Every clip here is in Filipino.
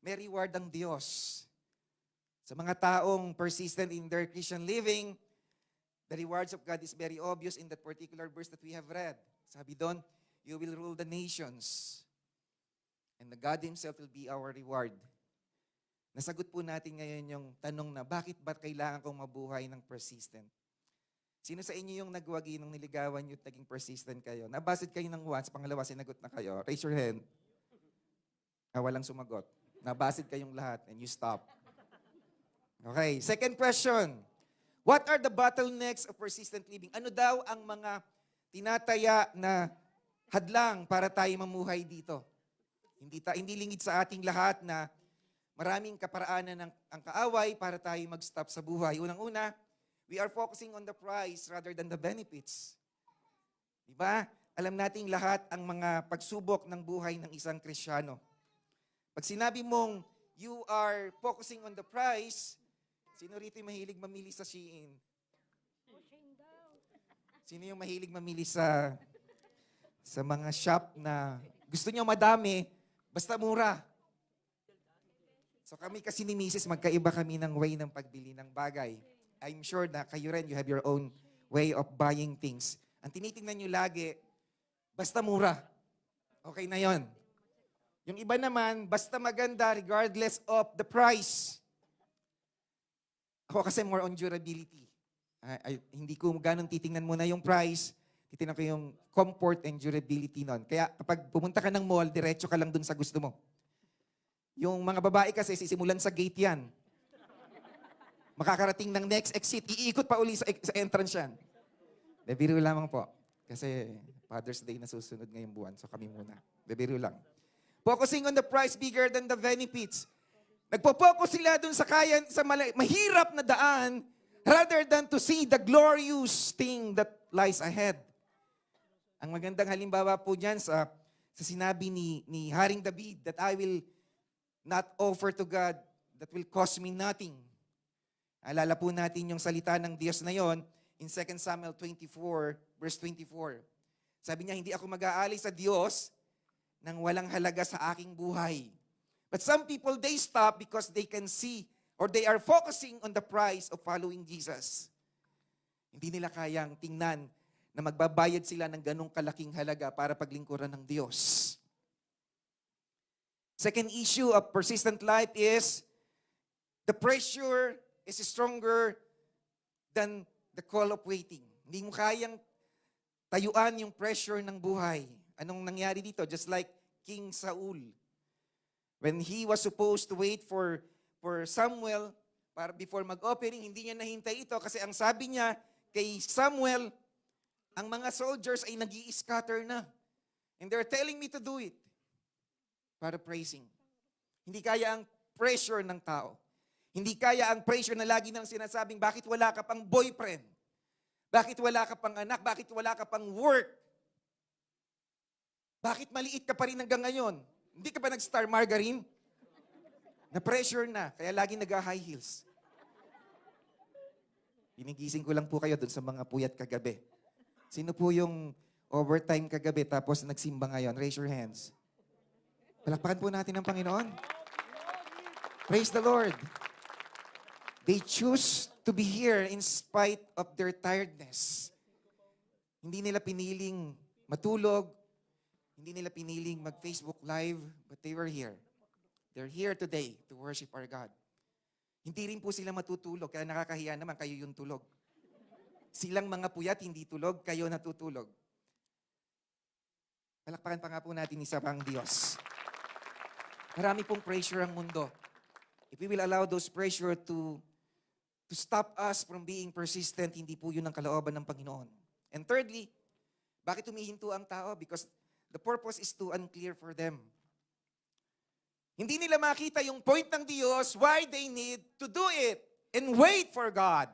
may reward ang Diyos. Sa mga taong persistent in their Christian living, the rewards of God is very obvious in that particular verse that we have read. Sabi doon, you will rule the nations. And the God Himself will be our reward. Nasagot po natin ngayon yung tanong na, bakit ba kailangan kong mabuhay ng persistent? Sino sa inyo yung nagwagi nung niligawan nyo at naging persistent kayo? Nabasid kayo ng once, pangalawa, sinagot na kayo. Raise your hand. Walang sumagot. Nabasid kayong lahat and you stop. Okay, second question. What are the bottlenecks of persistent living? Ano daw ang mga tinataya na hadlang para tayo mamuhay dito? Hindi lingid sa ating lahat na maraming kaparaanan ng ang kaaway para tayo mag-stop sa buhay. Unang-una, we are focusing on the price rather than the benefits. Diba? Alam nating lahat ang mga pagsubok ng buhay ng isang Kristiyano. Pag sinabi mong you are focusing on the price, sino rito yung mahilig mamili sa Shein? Sino yung mahilig mamili sa mga shop na gusto nyo madami, basta mura? So kami kasi ni Mrs. magkaiba kami ng way ng pagbili ng bagay. I'm sure na kayo rin, you have your own way of buying things. Ang tinitingnan nyo lagi, basta mura. Okay na yon. Yung iba naman, basta maganda regardless of the price. Ako kasi more on durability. Hindi ko ganun titingnan muna yung price, titingnan ko yung comfort and durability nun. Kaya kapag pumunta ka ng mall, diretso ka lang dun sa gusto mo. Yung mga babae kasi sisimulan sa gate yan. Makakarating ng next exit, iikot pa uli sa entrance yan. Bebiro lamang po. Kasi Father's Day na susunod ngayong buwan, so kami muna. Bebiro lang. Focusing on the price bigger than the benefits. Nagpo-focus sila dun sa mahirap na daan rather than to see the glorious thing that lies ahead. Ang magandang halimbawa po dyan sa sinabi ni Haring David that I will not offer to God that will cost me nothing. Alala po natin yung salita ng Diyos na yon in 2 Samuel 24, verse 24. Sabi niya, hindi ako mag-aalay sa Diyos nang walang halaga sa aking buhay. But some people, they stop because they can see or they are focusing on the price of following Jesus. Hindi nila kayang tingnan na magbabayad sila ng ganong kalaking halaga para paglingkuran ng Diyos. Second issue of persistent life is the pressure is stronger than the call of waiting. Hindi mo kayang tayuan yung pressure ng buhay. Anong nangyari dito? Just like King Saul. When he was supposed to wait for Samuel para before mag-offering, hindi niya nahintay ito kasi ang sabi niya kay Samuel, ang mga soldiers ay nag-i-scatter na. And they're telling me to do it para praising. Hindi kaya ang pressure ng tao. Hindi kaya ang pressure na lagi nang sinasabing, bakit wala ka pang boyfriend? Bakit wala ka pang anak? Bakit wala ka pang work? Bakit maliit ka pa rin hanggang ngayon? Hindi ka pa nag-star margarine? Na-pressure na, kaya lagi nag-high heels. Ginigising ko lang po kayo dun sa mga puyat kagabi. Sino po yung overtime kagabi tapos nagsimba ngayon? Raise your hands. Palakpakan po natin ang Panginoon. Praise the Lord. They choose to be here in spite of their tiredness. Hindi nila piniling matulog. Hindi nila piniling mag-Facebook Live, but they were here. They're here today to worship our God. Hindi rin po sila matutulog, kaya nakakahiya naman, kayo yung tulog. Silang mga puyat, hindi tulog, kayo natutulog. Palakpakan pa nga po natin isa pang Diyos. Marami pong pressure ang mundo. If we will allow those pressure to stop us from being persistent, hindi po yun ang kalooban ng Panginoon. And thirdly, bakit humihinto ang tao? Because the purpose is too unclear for them. Hindi nila makita yung point ng Diyos why they need to do it and wait for God.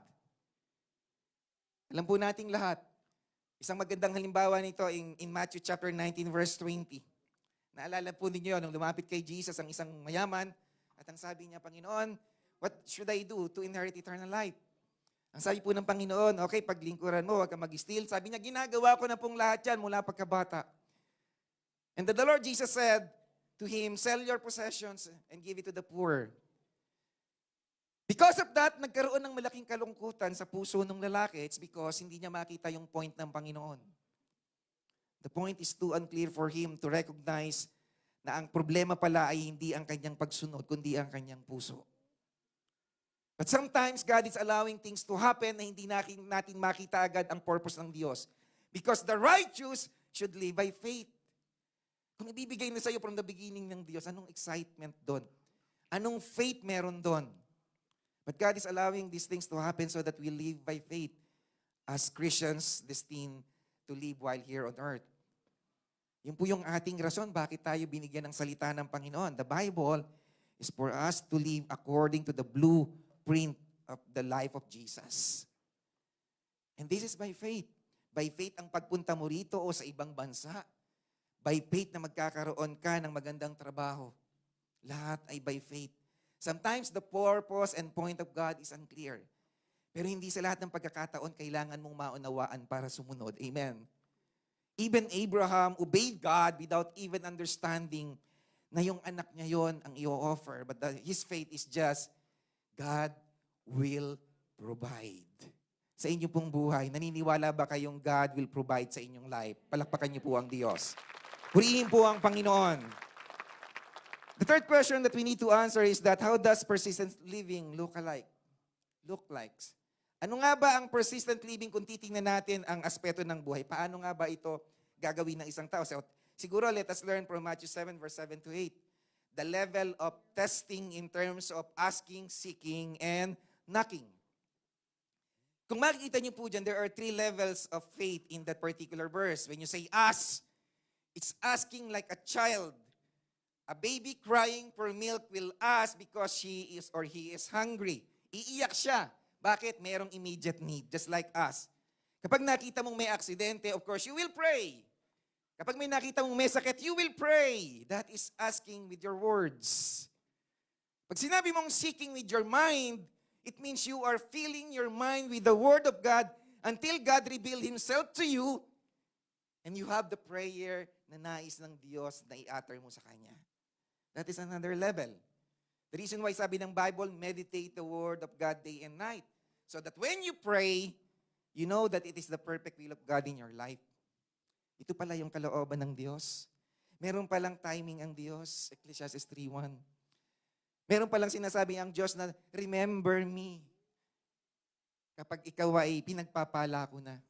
Alam po nating lahat, isang magandang halimbawa nito in Matthew chapter 19 verse 20. Naalala po ninyo nung lumapit kay Jesus ang isang mayaman at ang sabi niya, Panginoon, what should I do to inherit eternal life? Ang sabi po ng Panginoon, okay, paglingkuran mo, huwag ka mag-steal. Sabi niya, ginagawa ko na pong lahat yan mula pagkabata. And the Lord Jesus said, to him, sell your possessions and give it to the poor. Because of that, nagkaroon ng malaking kalungkutan sa puso ng lalaki. It's because hindi niya makita yung point ng Panginoon. The point is too unclear for him to recognize na ang problema pala ay hindi ang kanyang pagsunod, kundi ang kanyang puso. But sometimes, God is allowing things to happen na hindi natin makita agad ang purpose ng Diyos. Because the righteous should live by faith. Kung ibibigay na sa'yo from the beginning ng Diyos, anong excitement doon? Anong faith meron doon? But God is allowing these things to happen so that we live by faith as Christians destined to live while here on earth. Yun po yung ating rason bakit tayo binigyan ng salita ng Panginoon. The Bible is for us to live according to the blueprint of the life of Jesus. And this is by faith. By faith ang pagpunta mo rito o sa ibang bansa. By faith na magkakaroon ka ng magandang trabaho. Lahat ay by faith. Sometimes the purpose and point of God is unclear. Pero hindi sa lahat ng pagkakataon kailangan mong maunawaan para sumunod. Amen. Even Abraham obeyed God without even understanding na yung anak niya yon ang i-offer. But his faith is just, God will provide. Sa inyo pong buhay, naniniwala ba kayong God will provide sa inyong life? Palakpakan niyo po ang Diyos. Purihin po ang Panginoon. The third question that we need to answer is that how does persistent living look like? Ano nga ba ang persistent living kung titingnan natin ang aspeto ng buhay? Paano nga ba ito gagawin ng isang tao? So, siguro let us learn from Matthew 7 verse 7 to 8. The level of testing in terms of asking, seeking, and knocking. Kung makikita niyo po dyan, there are 3 levels of faith in that particular verse. When you say ask, it's asking like a child. A baby crying for milk will ask because she is or he is hungry. Iiyak siya. Bakit? Merong immediate need, just like us. Kapag nakita mong may aksidente, of course, you will pray. Kapag may nakita mong may sakit, you will pray. That is asking with your words. Pag sinabi mong seeking with your mind, it means you are filling your mind with the Word of God until God reveal Himself to you and you have the prayer na nais ng Diyos na i-utter mo sa Kanya. That is another level. The reason why sabi ng Bible, meditate the Word of God day and night. So that when you pray, you know that it is the perfect will of God in your life. Ito pala yung kalooban ng Diyos. Meron palang timing ang Diyos, Ecclesiastes 3:1. Meron palang sinasabi ang Diyos na, remember me. Kapag ikaw ay pinagpapala ko na.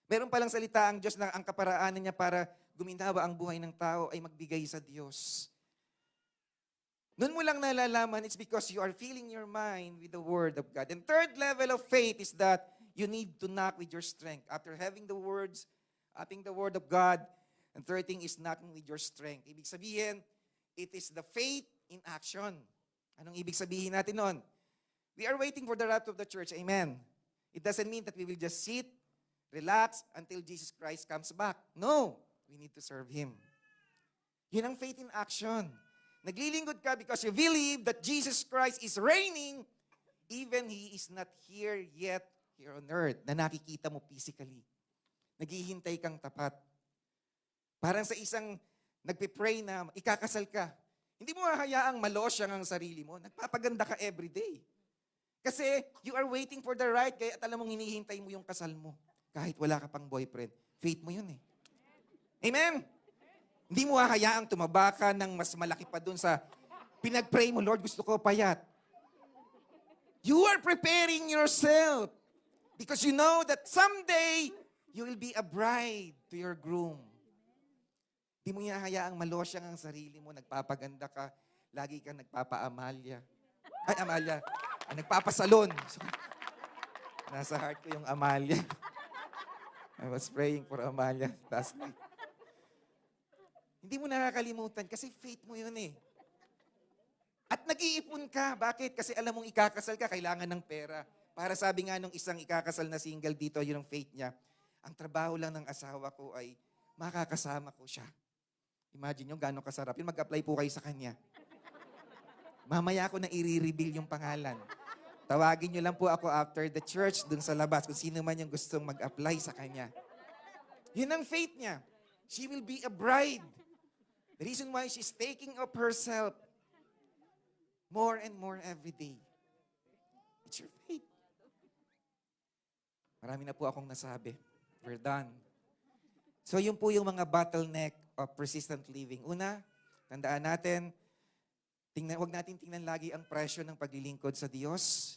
Meron palang salita ang Diyos na ang kaparaanan niya para guminhawa ang buhay ng tao ay magbigay sa Diyos. Noon mo lang nalalaman, it's because you are filling your mind with the Word of God. And third level of faith is that you need to knock with your strength. After having the Word of God, and third thing is knocking with your strength. Ibig sabihin, it is the faith in action. Anong ibig sabihin natin nun? We are waiting for the rapture of the church. Amen. It doesn't mean that we will just sit, relax, until Jesus Christ comes back. No. We need to serve Him. Yun ang faith in action. Naglilingkod ka because you believe that Jesus Christ is reigning even He is not here yet here on earth na nakikita mo physically. Naghihintay kang tapat. Parang sa isang nagpe-pray na ikakasal ka. Hindi mo hahayaang malosyang ang sarili mo. Nagpapaganda ka everyday. Kasi you are waiting for the right guy at alam mong hinihintay mo yung kasal mo. Kahit wala ka pang boyfriend. Faith mo yun eh. Amen? Hindi mo hahayaang tumaba ka ng mas malaki pa dun sa pinag-pray mo, Lord, gusto ko payat. You are preparing yourself because you know that someday you will be a bride to your groom. Hindi mo hahayaang malosyang ang sarili mo, nagpapaganda ka, lagi kang nagpapa-Amalia. Ay, Amalia. Nagpapasalon. Nasa heart ko yung Amalia. I was praying for Amalia last night. Hindi mo nakakalimutan kasi faith mo yun eh. At nag-iipon ka. Bakit? Kasi alam mong ikakasal ka, kailangan ng pera. Para sabi nga nung isang ikakasal na single dito, yun ang faith niya. Ang trabaho lang ng asawa ko ay makakasama ko siya. Imagine nyo gano'ng kasarap. Yun, mag-apply po kayo sa kanya. Mamaya ko na i-reveal yung pangalan. Tawagin nyo lang po ako after the church dun sa labas kung sino man yung gustong mag-apply sa kanya. Yun ang faith niya. She will be a bride. The reason why she's taking up herself more and more every day. It's your faith. Marami na po akong nasabi. We're done. So yun po yung mga bottleneck of persistent living. Una, tandaan natin, huwag natin tingnan lagi ang presyo ng paglilingkod sa Diyos.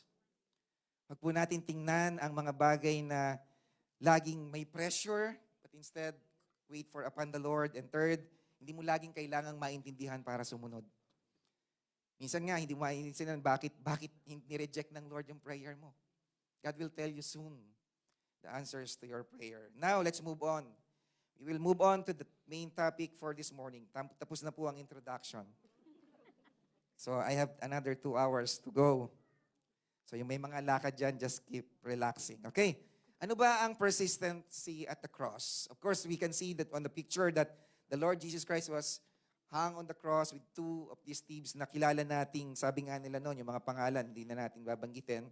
Huwag po natin tingnan ang mga bagay na laging may pressure, but instead, wait for upon the Lord. And third, hindi mo laging kailangang maintindihan para sumunod. Minsan nga, hindi mo maintindihan bakit ni-reject ng Lord yung prayer mo. God will tell you soon the answers to your prayer. Now, let's move on. We will move on to the main topic for this morning. Tapos na po ang introduction. So, I have another 2 hours to go. So, yung may mga lakad dyan, just keep relaxing. Okay? Ano ba ang persistency at the cross? Of course, we can see that on the picture that the Lord Jesus Christ was hung on the cross with 2 of these thieves na kilala nating, sabi nga nila noon, yung mga pangalan, hindi na natin babanggitin.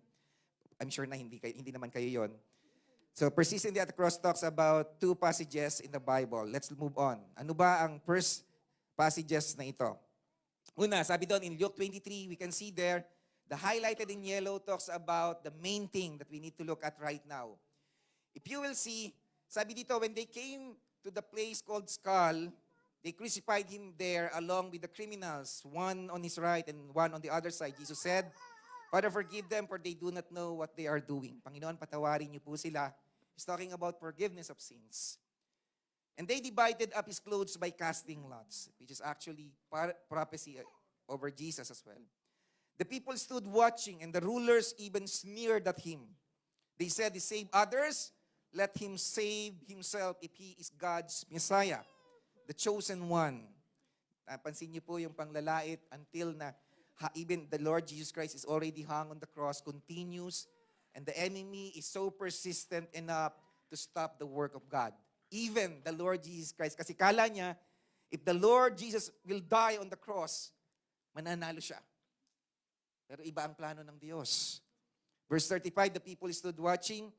I'm sure na hindi naman kayo yon. So, persistently at the cross talks about 2 passages in the Bible. Let's move on. Ano ba ang first passages na ito? Una, sabi doon in Luke 23, we can see there, the highlighted in yellow talks about the main thing that we need to look at right now. If you will see, sabi dito, when they came to the place called Skull, they crucified him there along with the criminals, one on his right and one on the other side. Jesus said, Father, forgive them for they do not know what they are doing. Panginoon, patawarin niyo po sila. He's talking about forgiveness of sins. And they divided up his clothes by casting lots, which is actually prophecy over Jesus as well. The people stood watching, and the rulers even sneered at him. They said, he saved others, let him save himself if he is God's Messiah, the chosen one. Pansin niyo po yung panglalait until na even the Lord Jesus Christ is already hung on the cross, continues, and the enemy is so persistent enough to stop the work of God. Even the Lord Jesus Christ. Kasi kala niya, if the Lord Jesus will die on the cross, mananalo siya. Pero iba ang plano ng Diyos. Verse 35, the people stood watching.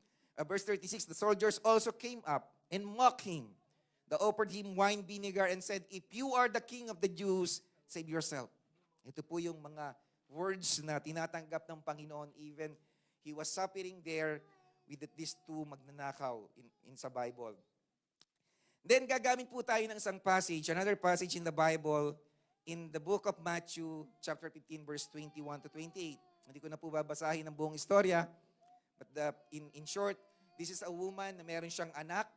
Verse 36, the soldiers also came up and mocked him. They offered him wine vinegar and said, if you are the king of the Jews, save yourself. Ito po yung mga words na tinatanggap ng Panginoon. Even he was suffering there with these 2 magnanakaw in sa Bible. Then gagamit po tayo ng isang passage, another passage in the Bible, in the book of Matthew, chapter 15, verse 21 to 28. Hindi ko na po babasahin ang buong istorya, but in short, this is a woman na meron siyang anak,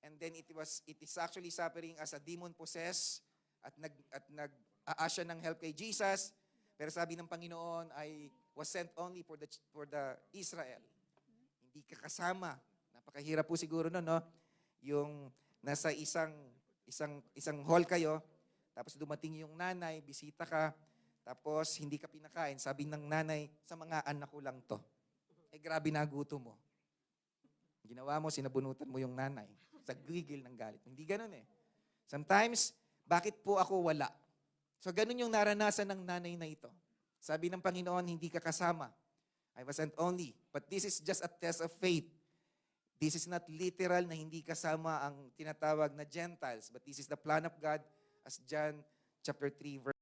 and then it is actually suffering as a demon possessed, at nag-aasya ng help kay Jesus, pero sabi ng Panginoon ay was sent only for the Israel. Hindi ka kasama. Napakahirap po siguro no, yung nasa isang hall kayo, tapos dumating yung nanay, bisita ka, tapos hindi ka pinakain. Sabi ng nanay, sa mga anak ko lang to. Grabe na guto mo. Ginawa mo, sinabunutan mo yung nanay. Sa gigil ng galit. Hindi ganun eh. Sometimes, bakit po ako wala? So ganun yung naranasan ng nanay na ito. Sabi ng Panginoon, hindi ka kasama. I was sent only. But this is just a test of faith. This is not literal na hindi kasama ang tinatawag na Gentiles, but this is the plan of God as John chapter 3 verse